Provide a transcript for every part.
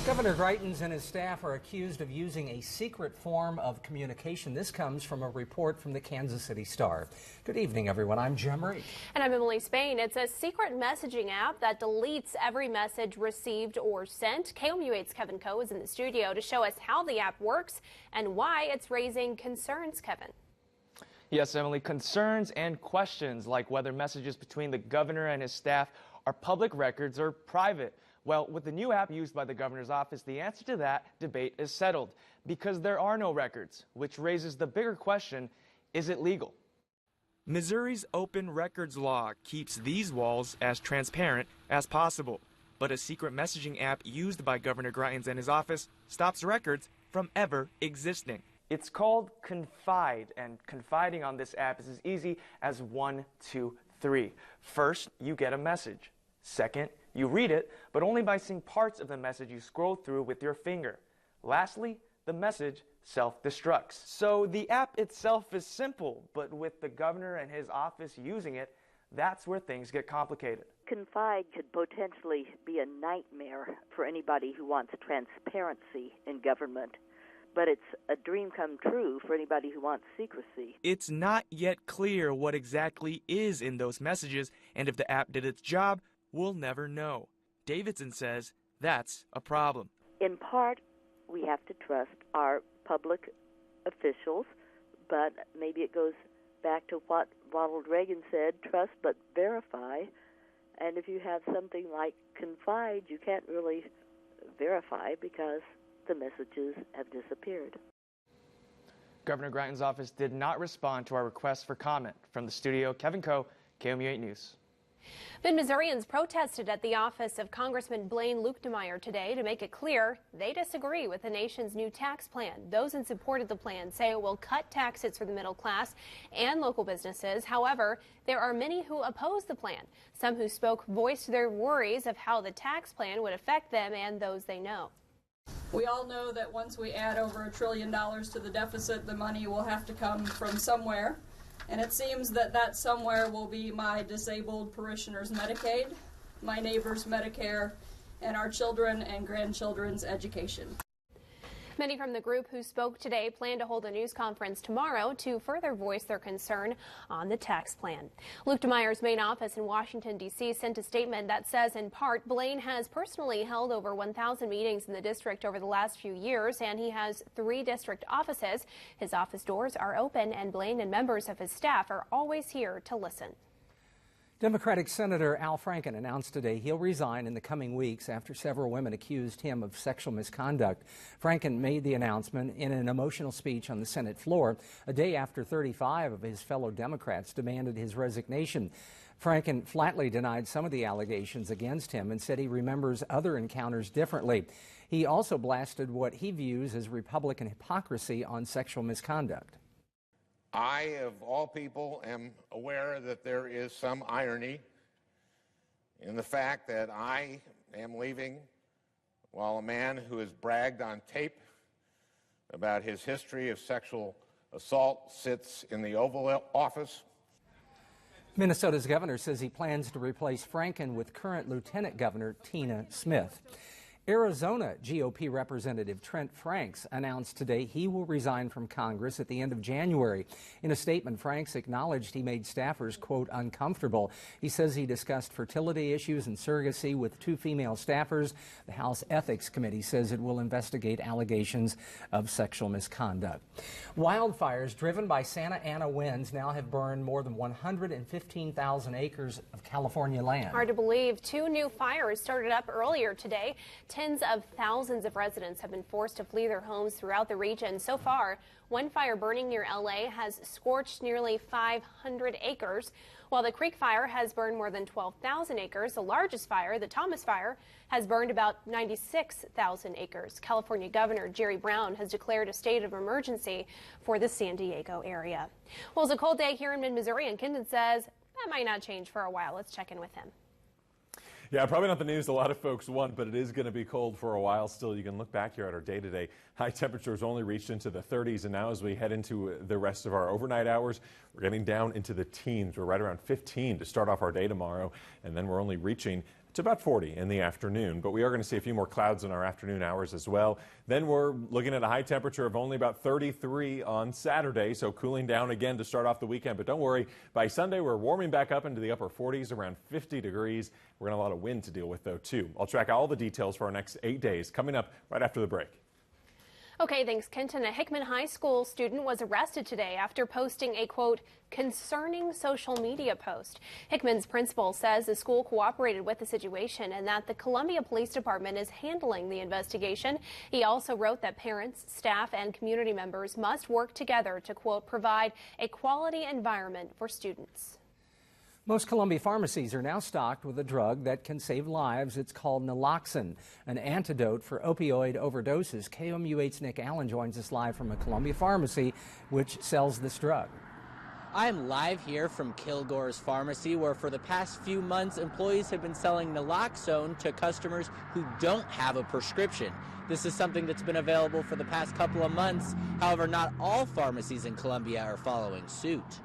Governor Greitens and his staff are accused of using a secret form of communication. This comes from a report from the Kansas City Star. Good evening, everyone. I'm Jim Reed. And I'm Emily Spain. It's a secret messaging app that deletes every message received or sent. KOMU8's Kevin Coe is in the studio to show us how the app works and why it's raising concerns. Kevin. Yes, Emily, concerns and questions like whether messages between the governor and his staff are public records or private. Well, with the new app used by the governor's office, the answer to that debate is settled because there are no records, which raises the bigger question, is it legal? Missouri's open records law keeps these walls as transparent as possible, but a secret messaging app used by Governor Greitens and his office stops records from ever existing. It's called Confide, and confiding on this app is as easy as 1, 2, 3. First, you get a message. Second, you read it, but only by seeing parts of the message you scroll through with your finger. Lastly, the message self-destructs. So the app itself is simple, but with the governor and his office using it, that's where things get complicated. Confide could potentially be a nightmare for anybody who wants transparency in government, but it's a dream come true for anybody who wants secrecy. It's not yet clear what exactly is in those messages, and if the app did its job, we'll never know. Davidson says that's a problem. In part, we have to trust our public officials, but maybe it goes back to what Ronald Reagan said, trust but verify. And if you have something like Confide, you can't really verify because the messages have disappeared. Governor Greitens' office did not respond to our request for comment. From the studio, Kevin Coe, KOMU8 News. Mid-Missourians protested at the office of Congressman Blaine Luetkemeyer today to make it clear they disagree with the nation's new tax plan. Those in support of the plan say it will cut taxes for the middle class and local businesses. However, there are many who oppose the plan. Some who spoke voiced their worries of how the tax plan would affect them and those they know. We all know that once we add over $1 trillion to the deficit, the money will have to come from somewhere. And it seems that that somewhere will be my disabled parishioners' Medicaid, my neighbors' Medicare, and our children and grandchildren's education. Many from the group who spoke today plan to hold a news conference tomorrow to further voice their concern on the tax plan. Luetkemeier's main office in Washington, D.C. sent a statement that says, in part, Blaine has personally held over 1,000 meetings in the district over the last few years, and he has 3 district offices. His office doors are open, and Blaine and members of his staff are always here to listen. Democratic Senator Al Franken announced today he'll resign in the coming weeks after several women accused him of sexual misconduct. Franken made the announcement in an emotional speech on the Senate floor, a day after 35 of his fellow Democrats demanded his resignation. Franken flatly denied some of the allegations against him and said he remembers other encounters differently. He also blasted what he views as Republican hypocrisy on sexual misconduct. I, of all people, am aware that there is some irony in the fact that I am leaving while a man who has bragged on tape about his history of sexual assault sits in the Oval Office. Minnesota's governor says he plans to replace Franken with current Lieutenant Governor Tina Smith. Arizona GOP Representative Trent Franks announced today he will resign from Congress at the end of January. In a statement, Franks acknowledged he made staffers, quote, uncomfortable. He says he discussed fertility issues and surrogacy with 2 female staffers. The House Ethics Committee says it will investigate allegations of sexual misconduct. Wildfires driven by Santa Ana winds now have burned more than 115,000 acres of California land. Hard to believe 2 new fires started up earlier today. Tens of thousands of residents have been forced to flee their homes throughout the region. So far, one fire burning near LA has scorched nearly 500 acres, while the Creek Fire has burned more than 12,000 acres. The largest fire, the Thomas Fire, has burned about 96,000 acres. California Governor Jerry Brown has declared a state of emergency for the San Diego area. Well, it's a cold day here in mid-Missouri, and Kendon says that might not change for a while. Let's check in with him. Yeah, probably not the news a lot of folks want, but it is going to be cold for a while still. You can look back here at our day-to-day. High temperatures only reached into the 30s, and now as we head into the rest of our overnight hours, we're getting down into the teens. We're right around 15 to start off our day tomorrow, and then we're only reaching It's about 40 in the afternoon, but we are going to see a few more clouds in our afternoon hours as well. Then we're looking at a high temperature of only about 33 on Saturday, so cooling down again to start off the weekend. But don't worry, by Sunday we're warming back up into the upper 40s, around 50 degrees. We're going to have a lot of wind to deal with, though, too. I'll track all the details for our next 8 days coming up right after the break. Okay, thanks, Kenton. A Hickman High School student was arrested today after posting a, quote, concerning social media post. Hickman's principal says the school cooperated with the situation and that the Columbia Police Department is handling the investigation. He also wrote that parents, staff, and community members must work together to, quote, provide a quality environment for students. Most Columbia pharmacies are now stocked with a drug that can save lives. It's called naloxone, an antidote for opioid overdoses. KOMU8's Nick Allen joins us live from a Columbia pharmacy which sells this drug. I'm live here from Kilgore's Pharmacy, where for the past few months, employees have been selling naloxone to customers who don't have a prescription. This is something that's been available for the past couple of months. However, not all pharmacies in Columbia are following suit.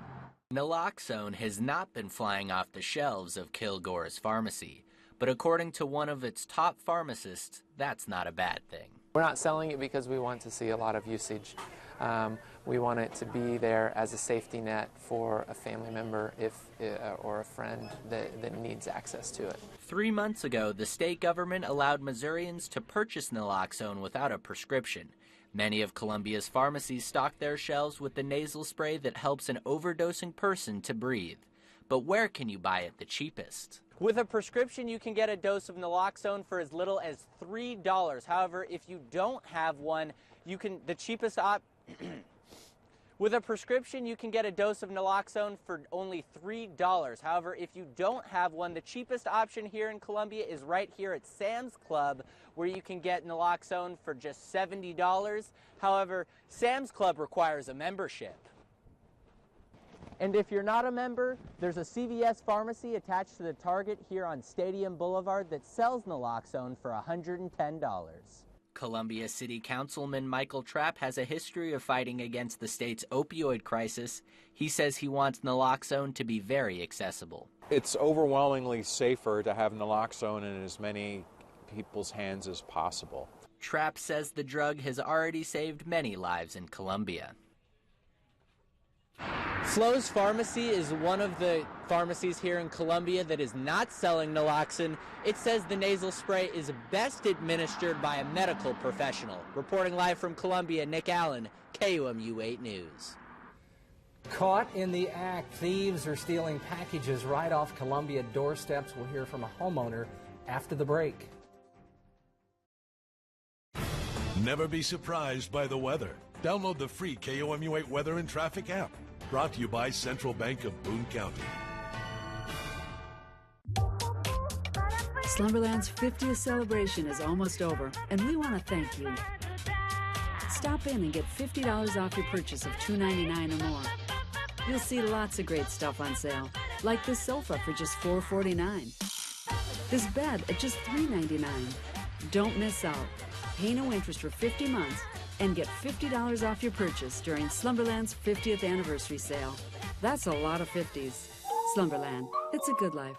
Naloxone has not been flying off the shelves of Kilgore's Pharmacy, but according to one of its top pharmacists, that's not a bad thing. We're not selling it because we want to see a lot of usage. We want it to be there as a safety net for a family member or a friend that needs access to it. 3 months ago, the state government allowed Missourians to purchase naloxone without a prescription. Many of Columbia's pharmacies stock their shelves with the nasal spray that helps an overdosing person to breathe. But where can you buy it the cheapest? With a prescription, you can get a dose of naloxone for as little as $3. However, if you don't have one, With a prescription, you can get a dose of naloxone for only $3. However, if you don't have one, the cheapest option here in Columbia is right here at Sam's Club, where you can get naloxone for just $70. However, Sam's Club requires a membership. And if you're not a member, there's a CVS pharmacy attached to the Target here on Stadium Boulevard that sells naloxone for $110. Columbia City Councilman Michael Trapp has a history of fighting against the state's opioid crisis. He says he wants naloxone to be very accessible. It's overwhelmingly safer to have naloxone in as many people's hands as possible. Trapp says the drug has already saved many lives in Columbia. Flo's Pharmacy is one of the pharmacies here in Columbia that is not selling naloxone. It says the nasal spray is best administered by a medical professional. Reporting live from Columbia, Nick Allen, KOMU8 News. Caught in the act, thieves are stealing packages right off Columbia doorsteps. We'll hear from a homeowner after the break. Never be surprised by the weather. Download the free KOMU8 Weather and Traffic app. Brought to you by Central Bank of Boone County. Slumberland's 50th celebration is almost over, and we want to thank you. Stop in and get $50 off your purchase of $2.99 or more. You'll see lots of great stuff on sale, like this sofa for just $4.49. This bed at just $3.99. Don't miss out. Pay no interest for 50 months and get $50 off your purchase during Slumberland's 50th anniversary sale. That's a lot of 50s. Slumberland, it's a good life.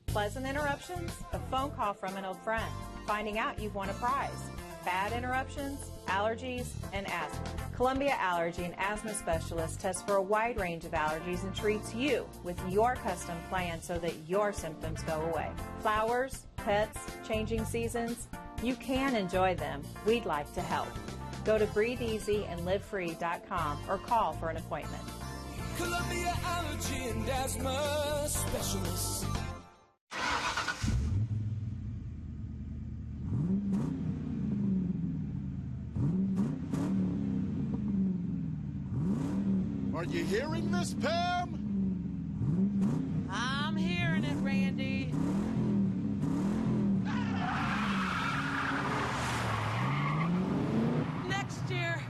Pleasant interruptions? A phone call from an old friend. Finding out you've won a prize. Bad interruptions? Allergies and asthma. Columbia Allergy and Asthma Specialist tests for a wide range of allergies and treats you with your custom plan so that your symptoms go away. Flowers, pets, changing seasons? You can enjoy them. We'd like to help. Go to breatheeasyandlivefree.com or call for an appointment. Columbia Allergy and Asthma Specialist. Are you hearing this, Pam? I'm hearing it, Randy. Next year,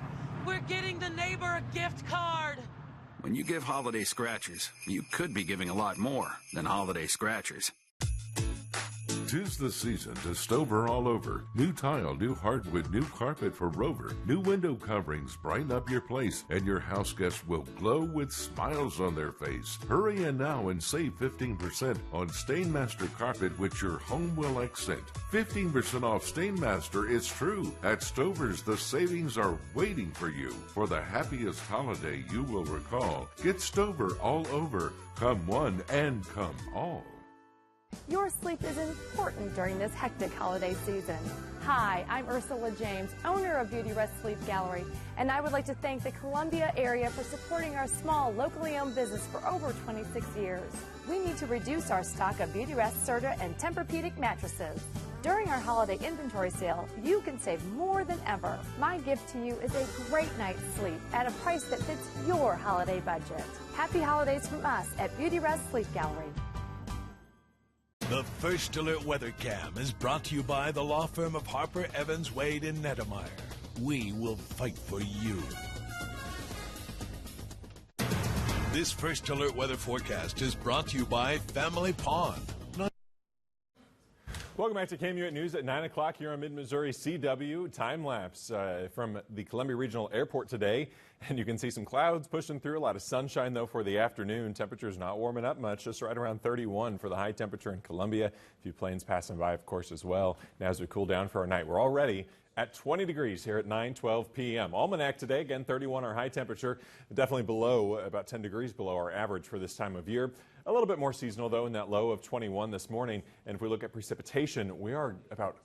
we're getting the neighbor a gift card. When you give holiday scratchers, you could be giving a lot more than holiday scratchers. 'Tis the season to Stover all over. New tile, new hardwood, new carpet for Rover. New window coverings brighten up your place, and your house guests will glow with smiles on their face. Hurry in now and save 15% on Stainmaster carpet, which your home will accent. 15% off Stainmaster is true. At Stover's, the savings are waiting for you. For the happiest holiday you will recall, get Stover all over. Come one and come all. Your sleep is important during this hectic holiday season. Hi, I'm Ursula James, owner of Beauty Rest Sleep Gallery, and I would like to thank the Columbia area for supporting our small, locally owned business for over 26 years. We need to reduce our stock of Beauty Rest, Serta, and Tempur-Pedic mattresses. During our holiday inventory sale, you can save more than ever. My gift to you is a great night's sleep at a price that fits your holiday budget. Happy holidays from us at Beauty Rest Sleep Gallery. The First Alert Weather Cam is brought to you by the law firm of Harper, Evans, Wade, and Nettemeyer. We will fight for you. This First Alert Weather forecast is brought to you by Family Pond. Welcome back to KMUN News at 9 o'clock here on Mid-Missouri CW. Time-lapse from the Columbia Regional Airport today. And you can see some clouds pushing through. A lot of sunshine, though, for the afternoon. Temperatures not warming up much, just right around 31 for the high temperature in Columbia. A few planes passing by, of course, as well. Now as we cool down for our night, we're already at 20 degrees here at 9:12 p.m. Almanac today, again, 31 our high temperature. Definitely below, about 10 degrees below our average for this time of year. A little bit more seasonal, though, in that low of 21 this morning. And if we look at precipitation, we are about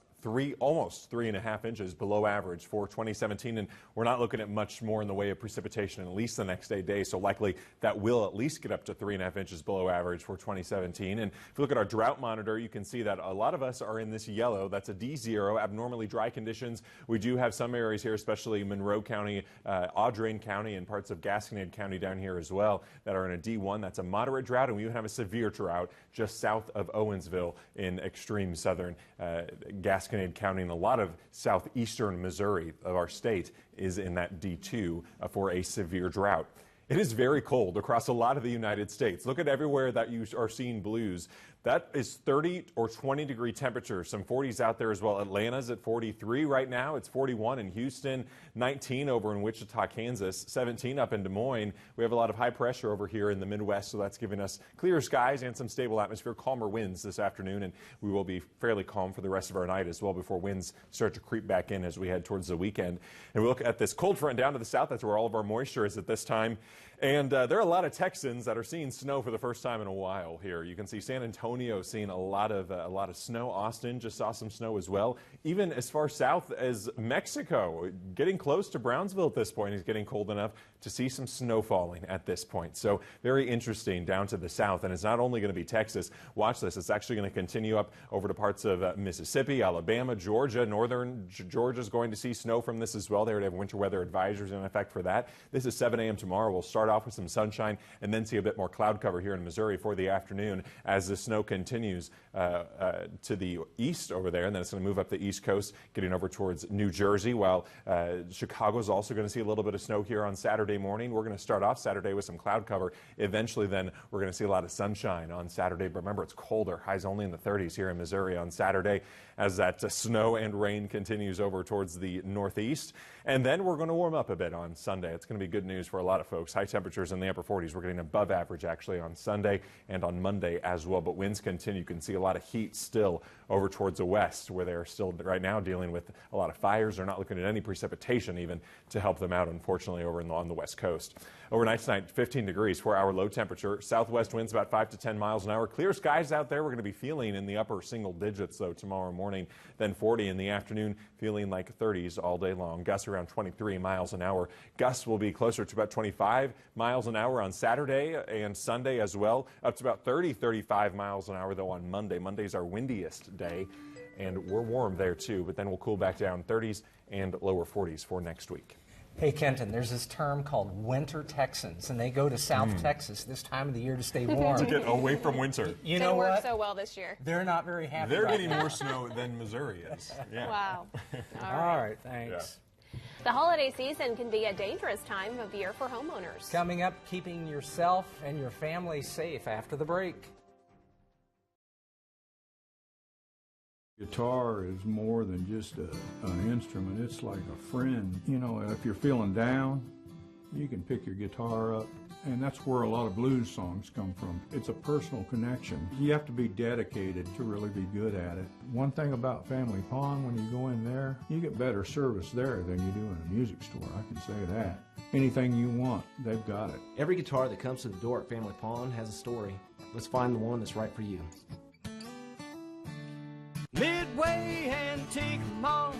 almost 3.5 inches below average for 2017, and we're not looking at much more in the way of precipitation at least the next day, so likely that will at least get up to 3.5 inches below average for 2017. And if you look at our drought monitor, you can see that a lot of us are in this yellow. That's a D0, abnormally dry conditions. We do have some areas here, especially Monroe County, Audrain County, and parts of Gasconade County down here as well, that are in a D1. That's a moderate drought, and we even have a severe drought just south of Owensville in extreme southern Gasconade County, and a lot of southeastern Missouri of our state is in that D2 for a severe drought. It is very cold across a lot of the United States. Look at everywhere that you are seeing blues. That is 30 or 20 degree temperatures. Some 40s out there as well. Atlanta's at 43 right now. It's 41 in Houston, 19 over in Wichita, Kansas, 17 up in Des Moines. We have a lot of high pressure over here in the Midwest, so that's giving us clear skies and some stable atmosphere, calmer winds this afternoon, and we will be fairly calm for the rest of our night as well before winds start to creep back in as we head towards the weekend. And we look at this cold front down to the south. That's where all of our moisture is at this time. And there are a lot of Texans that are seeing snow for the first time in a while here. You can see San Antonio seeing a lot of snow. Austin just saw some snow as well. Even as far south as Mexico, getting close to Brownsville at this point, is getting cold enough to see some snow falling at this point. So very interesting down to the south. And it's not only going to be Texas. Watch this. It's actually going to continue up over to parts of Mississippi, Alabama, Georgia. Northern Georgia is going to see snow from this as well. They already have winter weather advisories in effect for that. This is 7 a.m. tomorrow. We'll start off with some sunshine and then see a bit more cloud cover here in Missouri for the afternoon as the snow continues to the east over there, and then it's going to move up the east coast, getting over towards New Jersey, while Chicago is also going to see a little bit of snow here on Saturday morning. We're going to start off Saturday with some cloud cover. Eventually then we're going to see a lot of sunshine on Saturday, but remember, it's colder. Highs only in the 30s here in Missouri on Saturday as that snow and rain continues over towards the northeast. And then we're going to warm up a bit on Sunday. It's going to be good news for a lot of folks. High temperatures in the upper 40s. We're getting above average actually on Sunday and on Monday as well. But winds continue. You can see a lot of heat still over towards the west, where they're still right now dealing with a lot of fires. They're not looking at any precipitation even to help them out, unfortunately, over on the west coast. Overnight tonight, 15 degrees, 4-hour low temperature. Southwest winds about 5 to 10 miles an hour. Clear skies out there. We're going to be feeling in the upper single digits, though, tomorrow morning. Then 40 in the afternoon, feeling like 30s all day long. Gusts around 23 miles an hour. Gusts will be closer to about 25 miles an hour on Saturday and Sunday as well. Up to about 30, 35 miles an hour, though, on Monday. Monday's our windiest day, and we're warm there, too. But then we'll cool back down 30s and lower 40s for next week. Hey, Kenton, there's this term called winter Texans, and they go to South Texas this time of the year to stay warm. To get away from winter. You know what? They work so well this year. They're not very happy. They're right getting now. more snow than Missouri is. Yeah. Wow. All right, thanks. Yeah. The holiday season can be a dangerous time of year for homeowners. Coming up, keeping yourself and your family safe after the break. Guitar is more than just an instrument. It's like a friend. You know, if you're feeling down, you can pick your guitar up, and that's where a lot of blues songs come from. It's a personal connection. You have to be dedicated to really be good at it. One thing about Family Pawn, when you go in there, you get better service there than you do in a music store, I can say that. Anything you want, they've got it. Every guitar that comes to the door at Family Pawn has a story. Let's find the one that's right for you. Midway Antique Mall,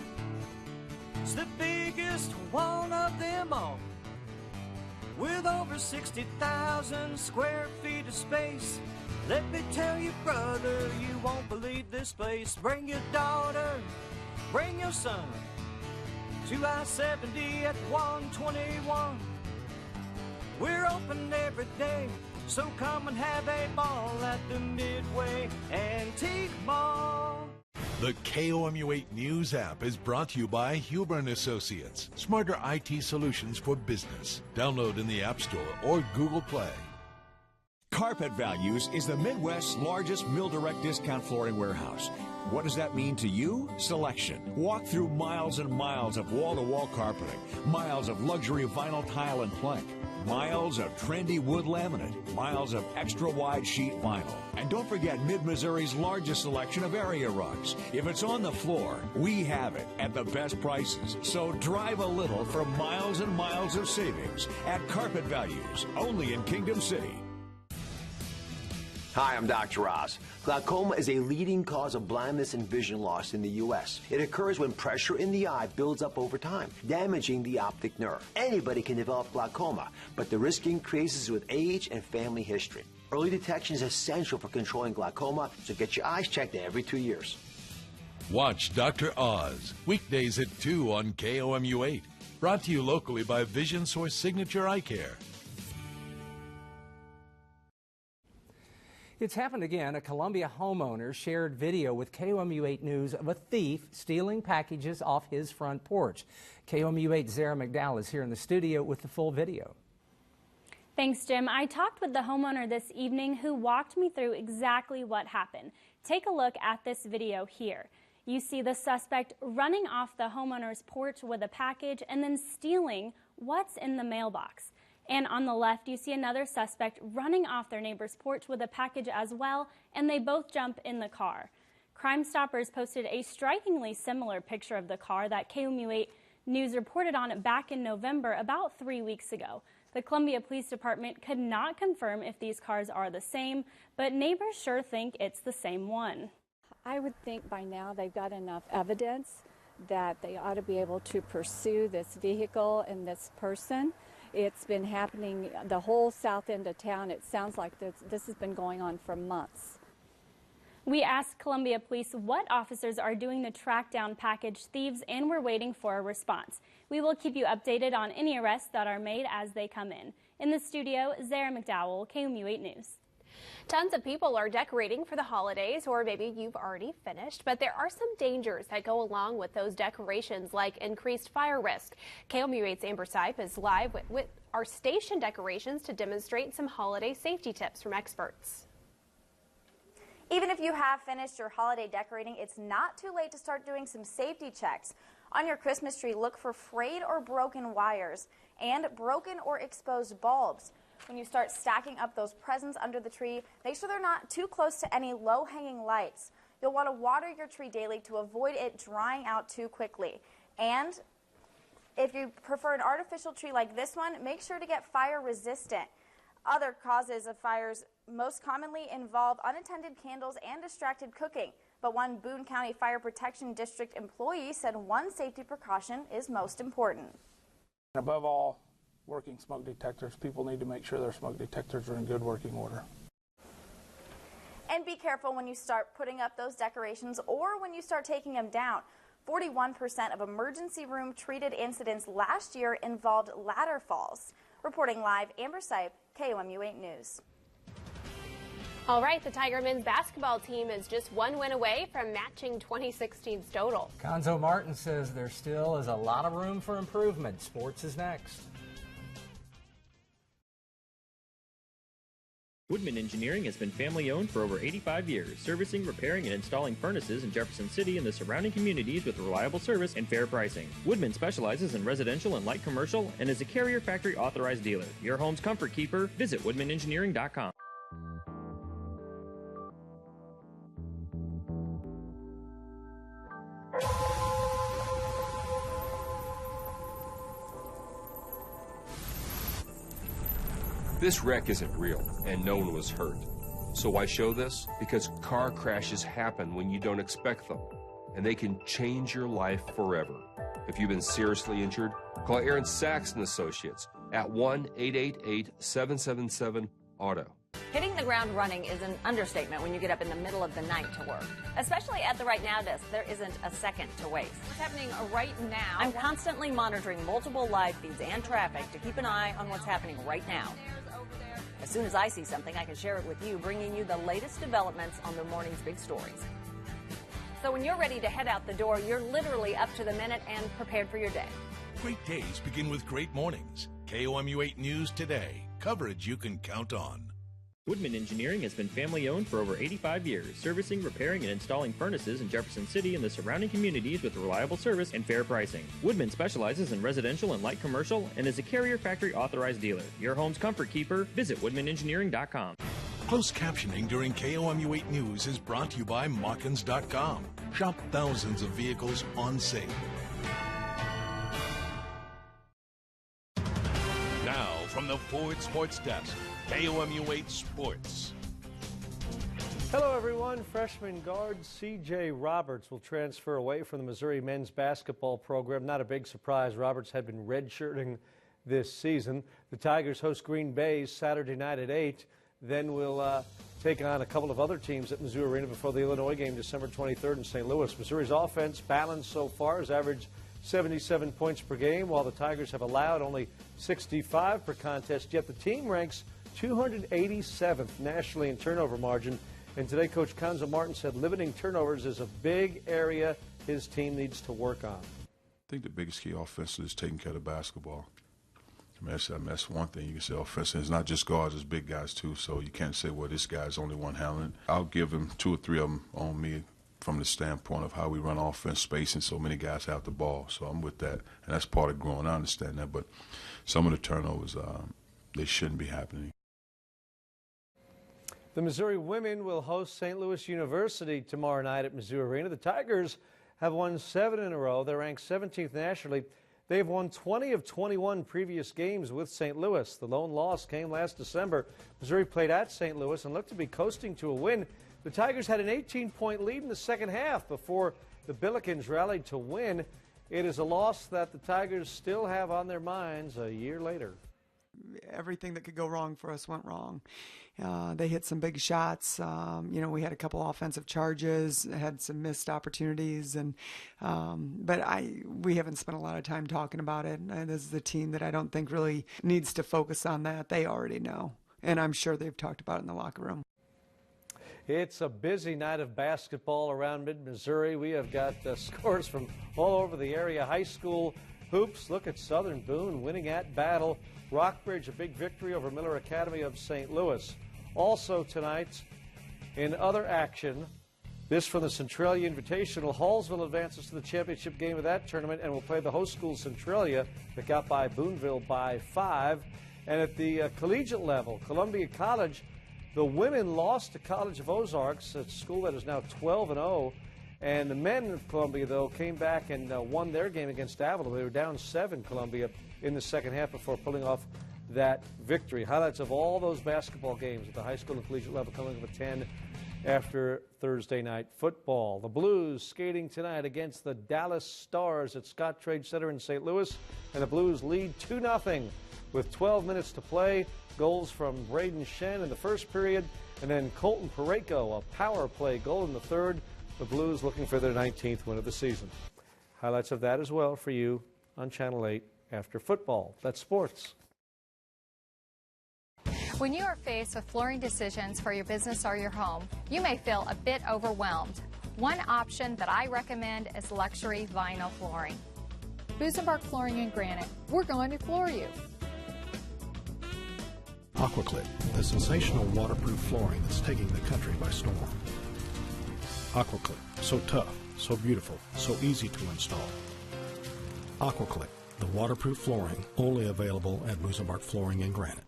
it's the biggest one of them all. With over 60,000 square feet of space, let me tell you, brother, you won't believe this place. Bring your daughter, bring your son to I-70 at 121. We're open every day, so come and have a ball at the Midway Antique Mall. The KOMU8 News app is brought to you by Huber & Associates, smarter IT solutions for business. Download in the App Store or Google Play. Carpet Values is the Midwest's largest mill direct discount flooring warehouse. What does that mean to you? Selection. Walk through miles and miles of wall-to-wall carpeting, miles of luxury vinyl tile and plank, miles of trendy wood laminate, miles of extra-wide sheet vinyl. And don't forget Mid-Missouri's largest selection of area rugs. If it's on the floor, we have it at the best prices. So drive a little for miles and miles of savings at Carpet Values, only in Kingdom City. Hi, I'm Dr. Oz. Glaucoma is a leading cause of blindness and vision loss in the U.S. It occurs when pressure in the eye builds up over time, damaging the optic nerve. Anybody can develop glaucoma, but the risk increases with age and family history. Early detection is essential for controlling glaucoma, so get your eyes checked every 2 years. Watch Dr. Oz, weekdays at 2 on KOMU8. Brought to you locally by Vision Source Signature Eye Care. It's happened again. A Columbia homeowner shared video with KOMU8 News of a thief stealing packages off his front porch. KOMU8's Zara McDowell is here in the studio with the full video. Thanks, Jim. I talked with the homeowner this evening who walked me through exactly what happened. Take a look at this video here. You see the suspect running off the homeowner's porch with a package and then stealing what's in the mailbox. And on the left, you see another suspect running off their neighbor's porch with a package as well, and they both jump in the car. Crime Stoppers posted a strikingly similar picture of the car that KOMU8 News reported on back in November, about 3 weeks ago. The Columbia Police Department could not confirm if these cars are the same, but neighbors sure think it's the same one. I would think by now they've got enough evidence that they ought to be able to pursue this vehicle and this person. It's been happening the whole south end of town. It sounds like this has been going on for months. We asked Columbia Police what officers are doing to track down package thieves, and we're waiting for a response. We will keep you updated on any arrests that are made as they come in. In the studio, Zara McDowell, KOMU8 News. Tons of people are decorating for the holidays, or maybe you've already finished, but there are some dangers that go along with those decorations, like increased fire risk. KOMU8's Amber Sipe is live with our station decorations to demonstrate some holiday safety tips from experts. Even if you have finished your holiday decorating, it's not too late to start doing some safety checks. On your Christmas tree, look for frayed or broken wires and broken or exposed bulbs. When you start stacking up those presents under the tree, make sure they're not too close to any low-hanging lights. You'll want to water your tree daily to avoid it drying out too quickly. And if you prefer an artificial tree like this one, make sure to get fire resistant. Other causes of fires most commonly involve unattended candles and distracted cooking. But one Boone County Fire Protection District employee said one safety precaution is most important. Above all, working smoke detectors. People need to make sure their smoke detectors are in good working order. And be careful when you start putting up those decorations or when you start taking them down. 41% of emergency room treated incidents last year involved ladder falls. Reporting live, Amber Sipe, KOMU8 News. All right, the Tiger men's basketball team is just one win away from matching 2016's total. Gonzo Martin says there still is a lot of room for improvement. Sports is next. Woodman Engineering has been family-owned for over 85 years, servicing, repairing, and installing furnaces in Jefferson City and the surrounding communities with reliable service and fair pricing. Woodman specializes in residential and light commercial and is a Carrier Factory authorized dealer. Your home's comfort keeper. Visit woodmanengineering.com. This wreck isn't real, and no one was hurt. So why show this? Because car crashes happen when you don't expect them, and they can change your life forever. If you've been seriously injured, call Aaron Sachs and Associates at 1-888-777-AUTO. Hitting the ground running is an understatement when you get up in the middle of the night to work. Especially at the Right Now desk, there isn't a second to waste. What's happening right now? I'm constantly monitoring multiple live feeds and traffic to keep an eye on what's happening right now. As soon as I see something, I can share it with you, bringing you the latest developments on the morning's big stories. So when you're ready to head out the door, you're literally up to the minute and prepared for your day. Great days begin with great mornings. KOMU 8 News Today. Coverage you can count on. Woodman Engineering has been family-owned for over 85 years, servicing, repairing, and installing furnaces in Jefferson City and the surrounding communities with reliable service and fair pricing. Woodman specializes in residential and light commercial and is a Carrier Factory authorized dealer. Your home's comfort keeper. Visit woodmanengineering.com. Closed captioning during KOMU 8 News is brought to you by Machins.com. Shop thousands of vehicles on sale. Now, from the Ford Sports Desk, KOMU 8 Sports. Hello, everyone. Freshman guard C.J. Roberts will transfer away from the Missouri men's basketball program. Not a big surprise. Roberts had been redshirting this season. The Tigers host Green Bay Saturday night at 8. Then we'll take on a couple of other teams at Mizzou Arena before the Illinois game December 23rd in St. Louis. Missouri's offense balanced so far has averaged 77 points per game, while the Tigers have allowed only 65 per contest, yet the team ranks 287th nationally in turnover margin. And today, Coach Cuonzo Martin said limiting turnovers is a big area his team needs to work on. I think the biggest key offensively is taking care of the basketball. I mean, that's one thing you can say offensively. It's not just guards, it's big guys too. So you can't say, well, this guy's only one handling. I'll give him 2 or 3 of them on me from the standpoint of how we run offense, spacing so many guys have the ball. So I'm with that. And that's part of growing. I understand that. But some of the turnovers, they shouldn't be happening. The Missouri women will host St. Louis University tomorrow night at Mizzou Arena. The Tigers have won 7 in a row. They're ranked 17th nationally. They've won 20 of 21 previous games with St. Louis. The lone loss came last December. Missouri played at St. Louis and looked to be coasting to a win. The Tigers had an 18-point lead in the second half before the Billikens rallied to win. It is a loss that the Tigers still have on their minds a year later. Everything that could go wrong for us went wrong. They hit some big shots. We had a couple offensive charges, had some missed opportunities, but we haven't spent a lot of time talking about it. This is a team that I don't think really needs to focus on that. They already know, and I'm sure they've talked about it in the locker room. It's a busy night of basketball around mid-Missouri. We have got scores from all over the area. High school hoops. Look at Southern Boone winning at Battle. Rockbridge, a big victory over Miller Academy of St. Louis. Also tonight, in other action, this from the Centralia Invitational. Hallsville advances to the championship game of that tournament and will play the host school Centralia that got by Boonville by 5. And at the collegiate level, Columbia College, the women lost to College of Ozarks, a school that is now 12-0. And the men of Columbia, though, came back and won their game against Avalon. They were down 7, Columbia, in the second half before pulling off that victory. Highlights of all those basketball games at the high school and collegiate level coming up at 10 after Thursday night football. The Blues skating tonight against the Dallas Stars at Scott Trade Center in St. Louis, and the Blues lead 2-0 with 12 minutes to play. Goals from Braden Shen in the first period, and then Colton Parayko, a power play goal in the third. The Blues looking for their 19th win of the season. Highlights of that as well for you on Channel 8 after football. That's sports. When you are faced with flooring decisions for your business or your home, you may feel a bit overwhelmed. One option that I recommend is luxury vinyl flooring. Busenbark Flooring and Granite, we're going to floor you. Aquaclit, the sensational waterproof flooring that's taking the country by storm. Aquaclit, so tough, so beautiful, so easy to install. Aquaclit, the waterproof flooring, only available at Musamark Flooring and Granite.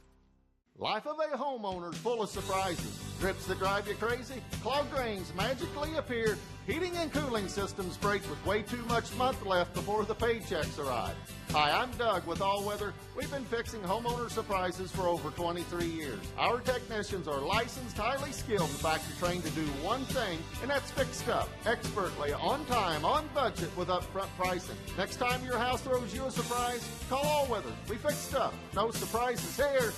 Life of a homeowner's full of surprises. Drips that drive you crazy, clogged drains magically appear, heating and cooling systems break with way too much month left before the paychecks arrive. Hi, I'm Doug with All Weather. We've been fixing homeowner surprises for over 23 years. Our technicians are licensed, highly skilled, in fact, you're trained to do one thing, and that's fix stuff expertly, on time, on budget, with upfront pricing. Next time your house throws you a surprise, call All Weather. We fix stuff. No surprises here.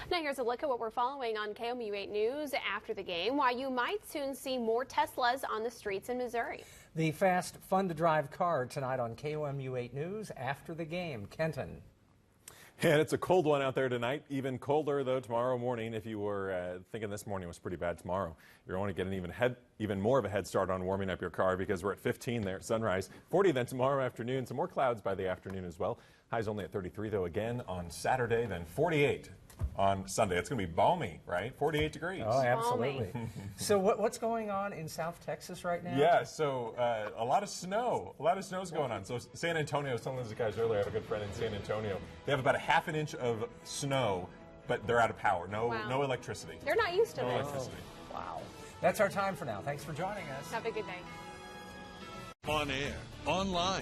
Now here's a look at what we're following on KOMU 8 News after the game, why you might soon see more Teslas on the streets in Missouri. The fast, fun-to-drive car tonight on KOMU 8 News after the game. Kenton. And it's a cold one out there tonight. Even colder, though, tomorrow morning. If you were thinking this morning was pretty bad tomorrow, you're going to get an even more of a head start on warming up your car because we're at 15 there at sunrise. 40 then tomorrow afternoon. Some more clouds by the afternoon as well. Highs only at 33, though, again on Saturday, then 48 on Sunday. It's going to be balmy, right? 48 degrees. Oh, absolutely. So what's going on in South Texas right now? Yeah, so a lot of snow. A lot of snow's going on. So San Antonio, some of those guys earlier, I have a good friend in San Antonio. They have about a ½ inch of snow, but they're out of power. No electricity. They're not used to no this. electricity. Wow. That's our time for now. Thanks for joining us. Have a good day. On air, online,